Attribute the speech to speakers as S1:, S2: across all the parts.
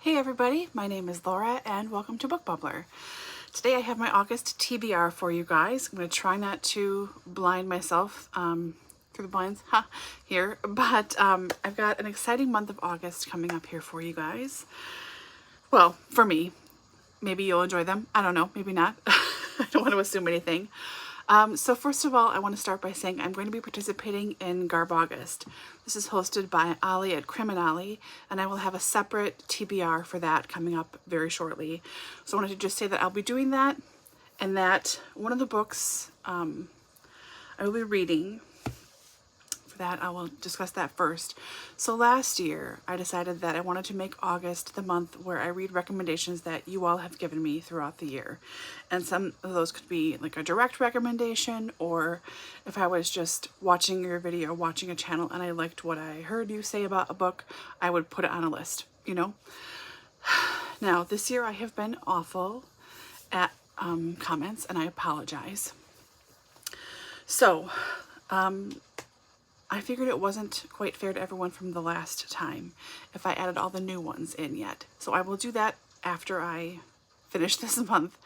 S1: Hey everybody, my name is Laura and welcome to Book Bubbler. Today I have my August TBR for you guys. I'm going to try not to blind myself through the blinds here, but I've got an exciting month of August coming up here for you guys. Well, for me. Maybe you'll enjoy them. I don't know, maybe not. I don't want to assume anything. So first of all, I want to start by saying I'm going to be participating in Garb August. This is hosted by Ali at Criminali, and I will have a separate TBR for that coming up very shortly. So I wanted to just say that I'll be doing that, and that one of the books I will be reading, for that I will discuss that first. So last year, I decided that I wanted to make August the month where I read recommendations that you all have given me throughout the year. And some of those could be like a direct recommendation, or if I was just watching your video, watching a channel, and I liked what I heard you say about a book, I would put it on a list, you know? Now, this year I have been awful at comments, and I apologize. So, I figured it wasn't quite fair to everyone from the last time if I added all the new ones in yet. So I will do that after I finish this month.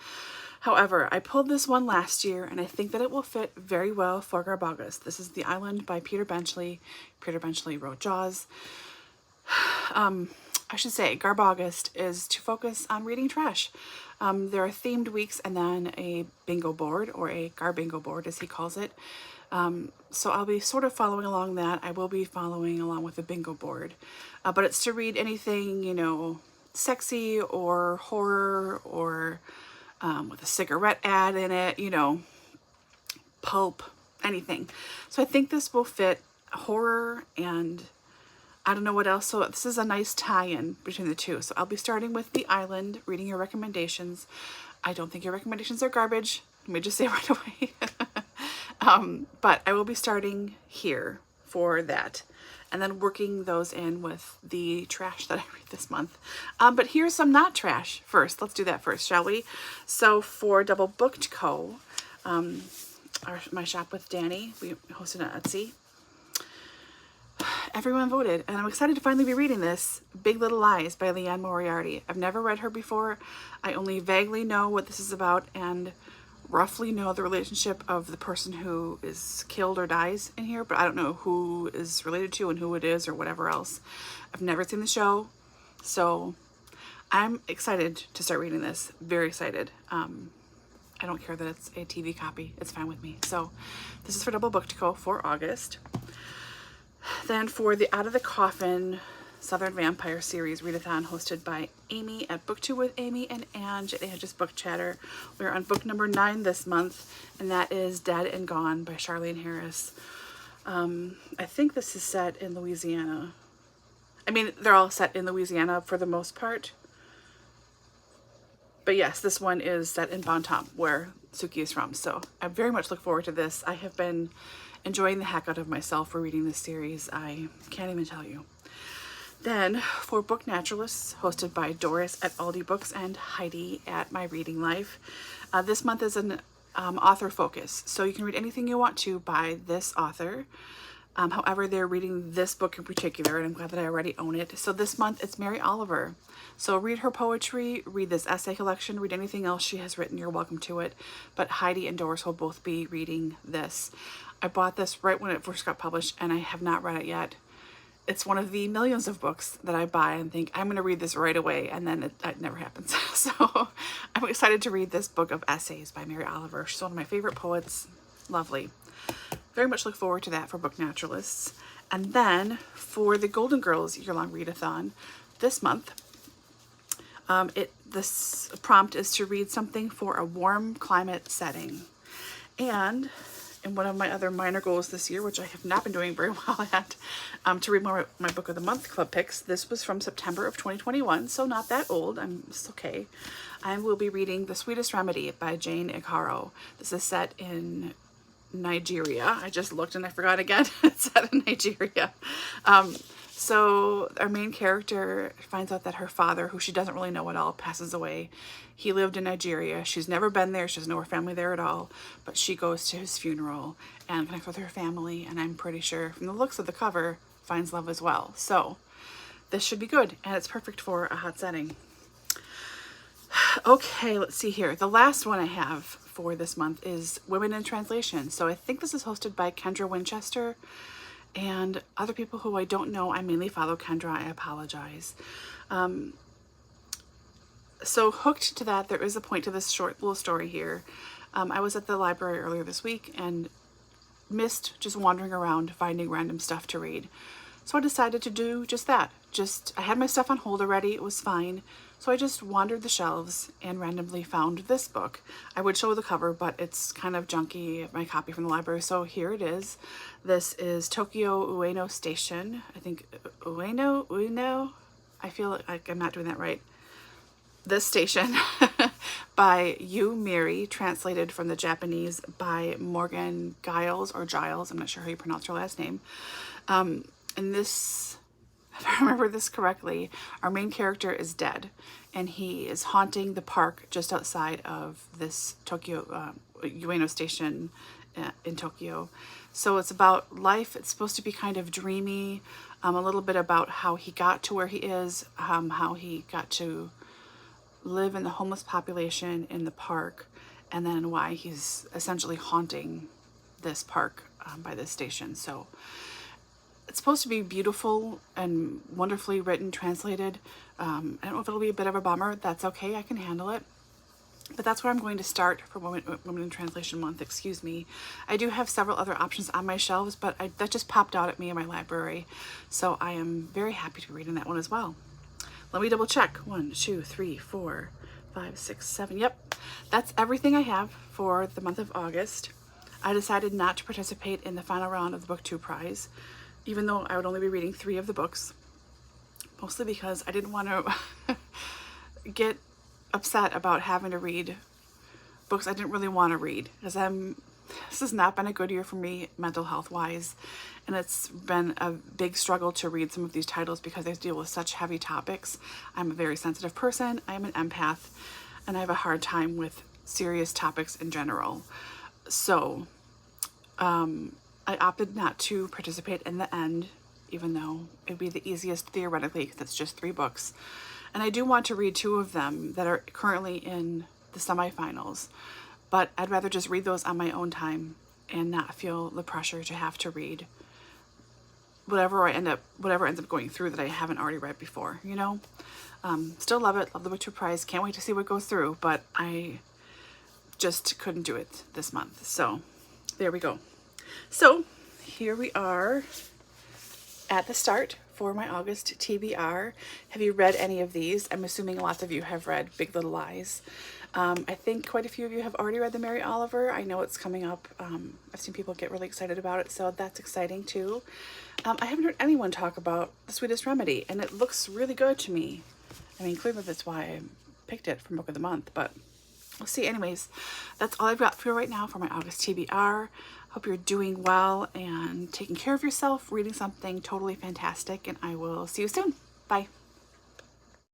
S1: However, I pulled this one last year and I think that it will fit very well for Garb August. This is The Island by Peter Benchley. Peter Benchley wrote Jaws. I should say Garb August is to focus on reading trash. There are themed weeks and then a bingo board, or a Garb bingo board as he calls it. So I'll be sort of following along that. I will be following along with the bingo board. But it's to read anything, you know, sexy or horror or with a cigarette ad in it, you know, pulp, anything. So I think this will fit horror and I don't know what else. So this is a nice tie-in between the two. So I'll be starting with The Island, reading your recommendations. I don't think your recommendations are garbage. Let me just say right away. But I will be starting here for that and then working those in with the trash that I read this month. But here's some not trash first. Let's do that first, shall we? So for DoubleBookedCo, my shop with Dani, we hosted on Etsy. Everyone voted, and I'm excited to finally be reading this, Big Little Lies by Lianne Moriarty. I've never read her before. I only vaguely know what this is about and roughly know the relationship of the person who is killed or dies in here, but I don't know who is related to and who it is or whatever else. I've never seen the show, so I'm excited to start reading this. Very excited. I don't care that it's a TV copy. It's fine with me. So this is for DoubleBookedCo for August. Then for the Out of the Coffin Southern Vampire series readathon hosted by Amy at Book2 with Amy and Ange at Ange's Book Chatter. We're on book number 9 this month, and that is Dead and Gone by Charlene Harris. I think this is set in Louisiana. I mean, they're all set in Louisiana for the most part. But yes, this one is set in Bon Tom, where Suki is from. So I very much look forward to this. I have been enjoying the heck out of myself for reading this series. I can't even tell you. Then for Book Naturalists, hosted by Doris at Aldi Books and Heidi at My Reading Life. This month is an author focus, so you can read anything you want to by this author. However, they're reading this book in particular, and I'm glad that I already own it. So this month it's Mary Oliver. So read her poetry, read this essay collection, read anything else she has written, you're welcome to it. But Heidi and Doris will both be reading this. I bought this right when it first got published, and I have not read it yet. It's one of the millions of books that I buy and think, I'm going to read this right away, and then it never happens. So I'm excited to read this book of essays by Mary Oliver. She's one of my favorite poets. Lovely. Very much look forward to that for Book Naturalists. And then for the Golden Girls year-long readathon this month, this prompt is to read something for a warm climate setting. And in one of my other minor goals this year, which I have not been doing very well at, to read more my Book of the Month Club picks. This was from September of 2021, so not that old. It's okay. I will be reading The Sweetest Remedy by Jane Igharo. This is set in Nigeria. I just looked and I forgot again. It's set in Nigeria. So our main character finds out that her father, who she doesn't really know at all, passes away. He lived in Nigeria. She's never been there. She doesn't know her family there at all. But she goes to his funeral and connects with her family. And I'm pretty sure from the looks of the cover, finds love as well. So this should be good, and it's perfect for a hot setting. Okay, let's see here. The last one I have for this month is Women in Translation. So I think this is hosted by Kendra Winchester and other people who I don't know. I mainly follow Kendra. I apologize. So hooked to that, there is a point to this short little story here. I was at the library earlier this week and missed just wandering around finding random stuff to read. So I decided to do just that. I had my stuff on hold already, it was fine. So I just wandered the shelves and randomly found this book. I would show the cover, but it's kind of junky, my copy from the library. So here it is. This is Tokyo Ueno Station. I think Ueno? I feel like I'm not doing that right. This Station by Yu Miri, translated from the Japanese by Morgan Giles or Giles. I'm not sure how you pronounce her last name. And this, if I remember this correctly, our main character is dead and he is haunting the park just outside of this Tokyo Ueno Station in Tokyo. So it's about life. It's supposed to be kind of dreamy, a little bit about how he got to where he is, how he got to live in the homeless population in the park, and then why he's essentially haunting this park by this station. So it's supposed to be beautiful and wonderfully written, translated. I don't know if it'll be a bit of a bummer. That's okay, I can handle it. But that's where I'm going to start for Women in Translation Month, excuse me. I do have several other options on my shelves, but that just popped out at me in my library. So I am very happy to be reading that one as well. Let me double check. 1, 2, 3, 4, 5, 6, 7. Yep, that's everything I have for the month of August. I decided not to participate in the final round of the Book 2 prize, even though I would only be reading 3 of the books, mostly because I didn't want to get upset about having to read books I didn't really want to read, because this has not been a good year for me mental health wise, and it's been a big struggle to read some of these titles because they deal with such heavy topics. I'm a very sensitive person, I am an empath, and I have a hard time with serious topics in general. So I opted not to participate in the end, even though it'd be the easiest theoretically because it's just 3 books. And I do want to read 2 of them that are currently in the semifinals, but I'd rather just read those on my own time and not feel the pressure to have to read whatever ends up going through that I haven't already read before, you know? Still love it, love the Book 2 prize, can't wait to see what goes through, but I just couldn't do it this month. So there we go. So here we are at the start for my August TBR. Have you read any of these? I'm assuming lots of you have read Big Little Lies. I think quite a few of you have already read the Mary Oliver. I know it's coming up. I've seen people get really excited about it, so that's exciting too. I haven't heard anyone talk about The Sweetest Remedy, and it looks really good to me. I mean, clearly that's why I picked it for Book of the Month, but we'll see. Anyways, that's all I've got for you right now for my August TBR. Hope you're doing well and taking care of yourself, reading something totally fantastic, and I will see you soon. Bye.